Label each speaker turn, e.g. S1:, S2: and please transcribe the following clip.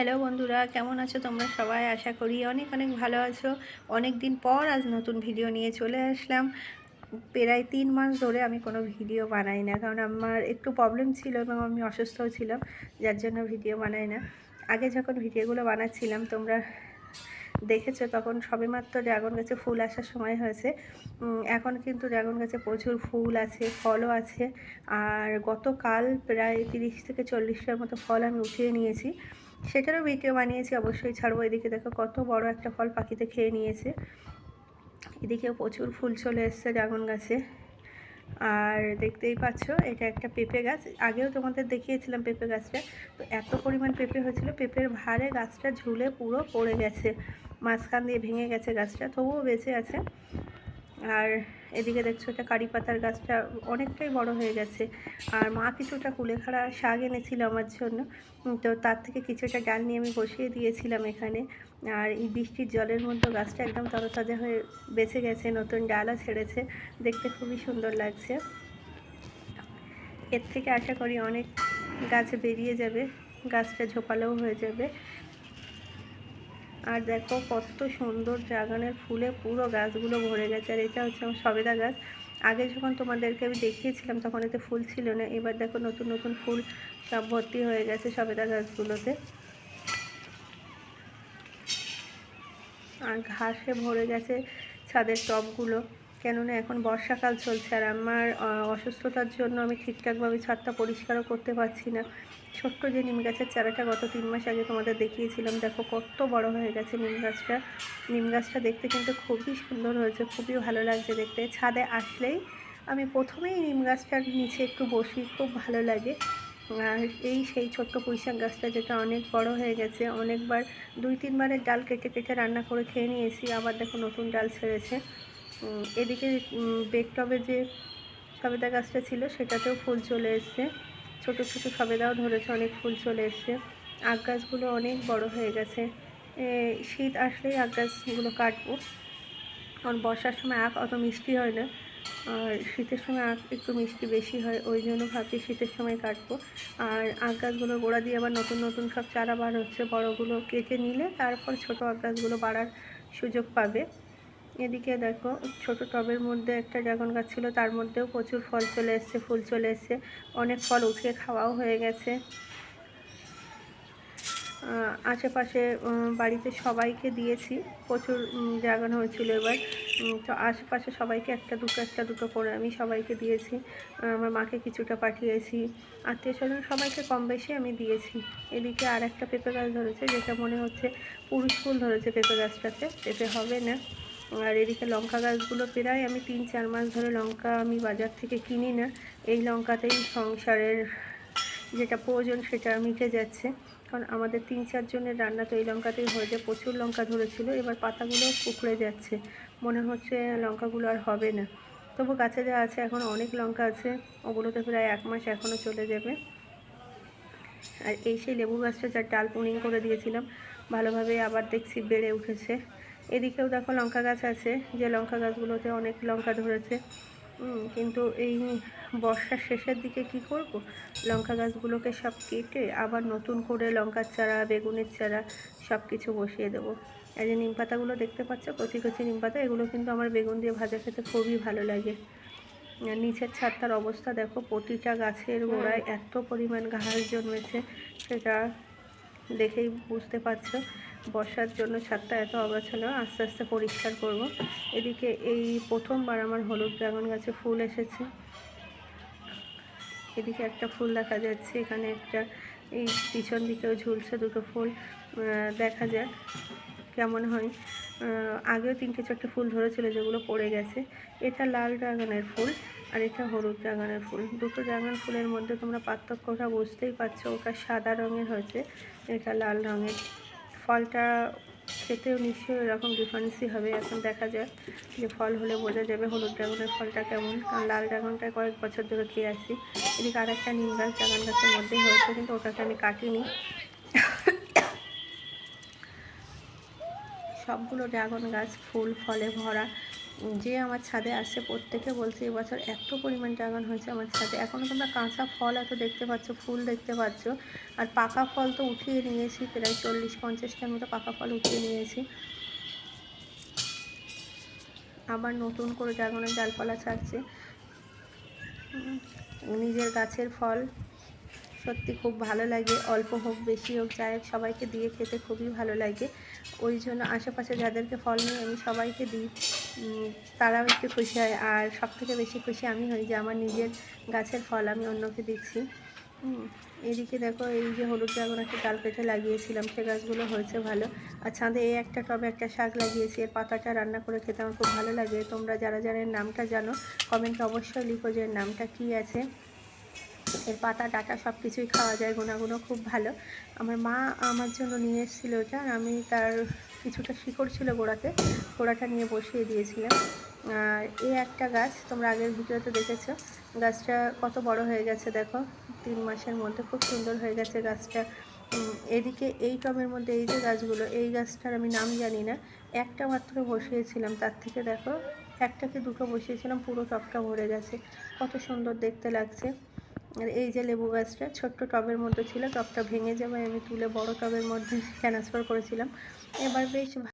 S1: Hello বন্ধুরা, কেমন আছো তোমরা সবাই? আশা করি অনেক অনেক ভালো আছো। অনেক দিন পর আজ নতুন ভিডিও নিয়ে চলে আসলাম। প্রায় 3 মাস ধরে আমি কোনো ভিডিও বানাই না, কারণ আমার একটু প্রবলেম ছিল এবং আমি অসুস্থও ছিলাম, যার জন্য ভিডিও বানাই না। আগে যখন ভিডিওগুলো বানাচ্ছিলাম তোমরা দেখেছো, তখন সবেমাত্র ড্রাগন গাছে ফুল আসার সময় হয়েছে। এখন কিন্তু ড্রাগন গাছে প্রচুর ফুল আছে, ফলও আছে। আর গতকাল প্রায় 30 থেকে 40টার মতো ফল আমি উঠিয়ে নিয়েছি, সেটারও ভিডিও বানিয়েছি, অবশ্যই ছাড়বো। এদিকে দেখো কত বড় একটা ফল পাখিতে খেয়ে নিয়েছে। এদিকেও প্রচুর ফুল চলে এসছে ড্রাগন গাছে। আর দেখতেই পাচ্ছ, এটা একটা পেঁপে গাছ। আগেও তোমাদের দেখিয়েছিলাম পেঁপে গাছটা। তো এত পরিমাণ পেঁপে হয়েছিল, পেঁপের ভারে গাছটা ঝুলে পুরো পড়ে গেছে, মাঝখান দিয়ে ভেঙে গেছে গাছটা, তবুও বেঁচে আছে। আর এদিকে দেখছো এটা কারি পাতার গাছটা অনেকটাই বড় হয়ে গেছে। আর মা কিছুটা কুলেখাড়া শাক এনেছিল আমার জন্য, তো তার থেকে কিছুটা ডাল নিয়ে আমি বসিয়ে দিয়েছিলাম এখানে। আর এই বৃষ্টির জলের মধ্যে গাছটা একদম তরতাজা হয়ে বেঁচে গেছে, নতুন ডালও ছেড়েছে, দেখতে খুবই সুন্দর লাগছে। এর থেকে আশা করি অনেক গাছ বেরিয়ে যাবে, গাছটা ঝোপালোও হয়ে যাবে। আর দেখো কত সুন্দর ড্রাগনের ফুলে পুরো গাছগুলো ভরে গেছে। আর এটা হচ্ছে আমার সবেদা গাছ। আগে যখন তোমাদেরকে আমি দেখিয়েছিলাম তখন এতে ফুল ছিল না, এবার দেখো নতুন নতুন ফুল সব ভর্তি হয়ে গেছে সবেদা গাছগুলোতে। আর ঘাসে ভরে গেছে ছাদের টবগুলো, কেননা এখন বর্ষাকাল চলছে। আর আমার অসুস্থতার জন্য আমি ঠিকঠাকভাবে ছাদটা পরিষ্কারও করতে পারছি না। ছোট্ট যে নিম গাছের চারাটা গত 3 মাস আগে তোমাদের দেখিয়েছিলাম, দেখো কত বড় হয়ে গেছে নিম গাছটা। নিম গাছটা দেখতে কিন্তু খুবই সুন্দর হয়েছে, খুবই ভালো লাগছে দেখতে। ছাদে আসলেই আমি প্রথমেই নিম গাছটার নিচে একটু বসি, খুব ভালো লাগে। আর এই সেই ছোট্ট পুঁইশাক গাছটা, যেটা অনেক বড় হয়ে গেছে, অনেকবার 2-3বারের ডাল কেটে কেটে রান্না করে খেয়ে নিয়েছি, আবার দেখো নতুন ডাল ছেড়েছে। এদিকে বেড টবে যে সবেদা গাছটা ছিল সেটাতেও ফুল চলে এসছে, ছোটো ছোটো সবেদাও ধরেছে, অনেক ফুল চলে এসছে। আখ গাছগুলো অনেক বড় হয়ে গেছে। শীত আসলেই আখ গাছগুলো কাটবো, কারণ বর্ষার সময় আখ অত মিষ্টি হয় না, আর শীতের সময় আখ একটু মিষ্টি বেশি হয়, ওই জন্য ভাবছি শীতের সময় কাটবো। আর আখ গাছগুলোর গোড়া দিয়ে আবার নতুন নতুন সব চারা বার হচ্ছে, বড়গুলো কেটে নিলে তারপর ছোটো আখ গাছগুলো বাড়ার সুযোগ পাবে। এদিকে দেখো ছোট টবের মধ্যে একটা ড্রাগন গাছ ছিল, তার মধ্যেও প্রচুর ফল চলে এসছে, ফুল চলে এসছে, অনেক ফল উঠিয়ে খাওয়াও হয়ে গেছে। আশেপাশে বাড়িতে সবাইকে দিয়েছি, প্রচুর ড্রাগন হয়েছিল এবার। তো আশেপাশে সবাইকে একটা দুটো করে আমি সবাইকে দিয়েছি। আমার মাকে কিছুটা পাঠিয়েছি, আত্মীয় স্বজন সবাইকে কম বেশি আমি দিয়েছি। এদিকে আর একটা পেঁপে গাছ ধরেছে, যেটা মনে হচ্ছে পুরুষ ফুল ধরেছে পেঁপে গাছটাতে, পেঁপে হবে না। আর এদিকে লঙ্কা গাছগুলো প্রায় আমি 3-4 মাস ধরে লঙ্কা আমি বাজার থেকে কিনি না, এই লঙ্কাতেই সংসারের যেটা প্রয়োজন সেটা মিটে যাচ্ছে। কারণ আমাদের 3-4 জনের রান্না তো এই লঙ্কাতেই হয়ে যায়। প্রচুর লঙ্কা ধরেছিল, এবার পাতাগুলো কুঁকড়ে যাচ্ছে, মনে হচ্ছে লঙ্কাগুলো আর হবে না। তবু গাছে যা আছে এখন অনেক লঙ্কা আছে, ওগুলোতে প্রায় 1 মাস এখনও চলে যাবে। আর এই সেই লেবু গাছটা যার ডাল পুনিং করে দিয়েছিলাম, ভালোভাবে আবার দেখছি বেড়ে উঠেছে। এদিকেও দেখো লঙ্কা গাছ আছে, যে লঙ্কা গাছগুলোতে অনেক লঙ্কা ধরেছে। কিন্তু এই বর্ষার শেষের দিকে কি করব, লঙ্কা গাছগুলোকে সব কেটে আবার নতুন করে লঙ্কার চারা, বেগুনের চারা সব কিছু বসিয়ে দেবো। এই যে নিম পাতাগুলো দেখতে পাচ্ছ, কচি কচি নিম পাতা, এগুলো কিন্তু আমার বেগুন দিয়ে ভাজা খেতে খুবই ভালো লাগে। নিচের ছাদটার অবস্থা দেখো, প্রতিটা গাছের গোড়ায় এত পরিমাণ ঘাস জন্মেছে, সেটা দেখেই বুঝতে পারছো। বর্ষার জন্য ছাদটা এত অগোছালো, আস্তে আস্তে পরিষ্কার করব। এদিকে এই প্রথমবার আমার হলুদ ড্রাগন গাছে ফুল এসেছে। এদিকে একটা ফুল দেখা যাচ্ছে, এখানে একটা, এই পিছন দিকেও ঝুলছে দুটো ফুল, দেখা যাক কেমন হয়। আগেও 3-4টে ফুল ধরেছিল যেগুলো পড়ে গেছে। এটা লাল ড্রাগনের ফুল আর এটা হলুদ ড্রাগনের ফুল। দুটো ড্রাগন ফুলের মধ্যে তোমরা পার্থক্যটা বুঝতেই পারছো, ওটা সাদা রঙের হয়েছে, এটা লাল রঙের। ফলটা খেতেও নিশ্চয়ই এরকম ডিফারেন্সই হবে। এখন দেখা যাক, যে ফল হলে বোঝা যাবে হলুদ ড্রাগনের ফলটা কেমন, কারণ লাল ড্রাগনটা কয়েক বছর ধরে খেয়ে আসছি। এদিকে আর একটা নিম গাছ ড্রাগন গাছের মধ্যেই হয়েছে, কিন্তু ওটাকে আমি কাটিনি। সবগুলো ড্রাগন গাছ ফুল ফলে ভরা, যে আমার ছাদে আসছে প্রত্যেকে বলছে এবছর এত পরিমাণ ড্রাগন হয়েছে আমার ছাদে। এখনও তোমরা কাঁচা ফল এত দেখতে পাচ্ছ, ফুল দেখতে পাচ্ছ, আর পাকা ফল তো উঠিয়ে নিয়েছি, প্রায় 40-50টার মতো পাকা ফল উঠিয়ে নিয়েছি। আবার নতুন করে ড্রাগনের ডালপালা ছাড়ছে। নিজের গাছের ফল সত্যি খুব ভালো লাগে, অল্প হোক বেশি হোক যাই হোক সবাইকে দিয়ে খেতে খুবই ভালো লাগে। ওই জন্য আশেপাশে যাদেরকে ফল নিয়ে আমি সবাইকে দিই, তারাও একটু খুশি হয়। আর সবথেকে বেশি খুশি আমি হই যে আমার নিজের গাছের ফল আমি অন্যকে দিচ্ছি। এদিকে দেখো এই যে হলুদ ড্রাগন একটা ডাল কেটে লাগিয়েছিলাম, সে গাছগুলো হয়েছে ভালো। আর ছাদে এই একটা টবে একটা শাক লাগিয়েছি, এর পাতাটা রান্না করে খেতে আমার খুব ভালো লাগে। তোমরা যারা যারা এর নামটা জানো কমেন্টে অবশ্যই লিখো যে এর নামটা কী আছে। এর পাতা ডাঁটা সব কিছুই খাওয়া যায়, গুণাগুণও খুব ভালো। আমার মা আমার জন্য নিয়ে এসেছিলো ওটা, আর আমি তার কিছুটা শিকড় ছিল গোড়াটা নিয়ে বসিয়ে দিয়েছিলাম। আর এই একটা গাছ তোমরা আগের ভিডিওতে দেখেছো, গাছটা কত বড় হয়ে গেছে দেখো, 3 মাসের মধ্যে খুব সুন্দর হয়ে গেছে গাছটা। এদিকে এই টবের মধ্যে এই যে গাছগুলো, এই গাছটার আমি নাম জানি না, একটা মাত্র বসিয়েছিলাম, তার থেকে দেখো একটা কি দুটো বসিয়েছিলাম, পুরো টবটা ভরে গেছে, কত সুন্দর দেখতে লাগছে। আর এই যে লেবু গাছটা ছোট্ট টবের মধ্যে ছিল, টবটা ভেঙে যাবে আমি তুলে বড় টবের মধ্যে ট্রান্সফার করেছিলাম। এবার বেশ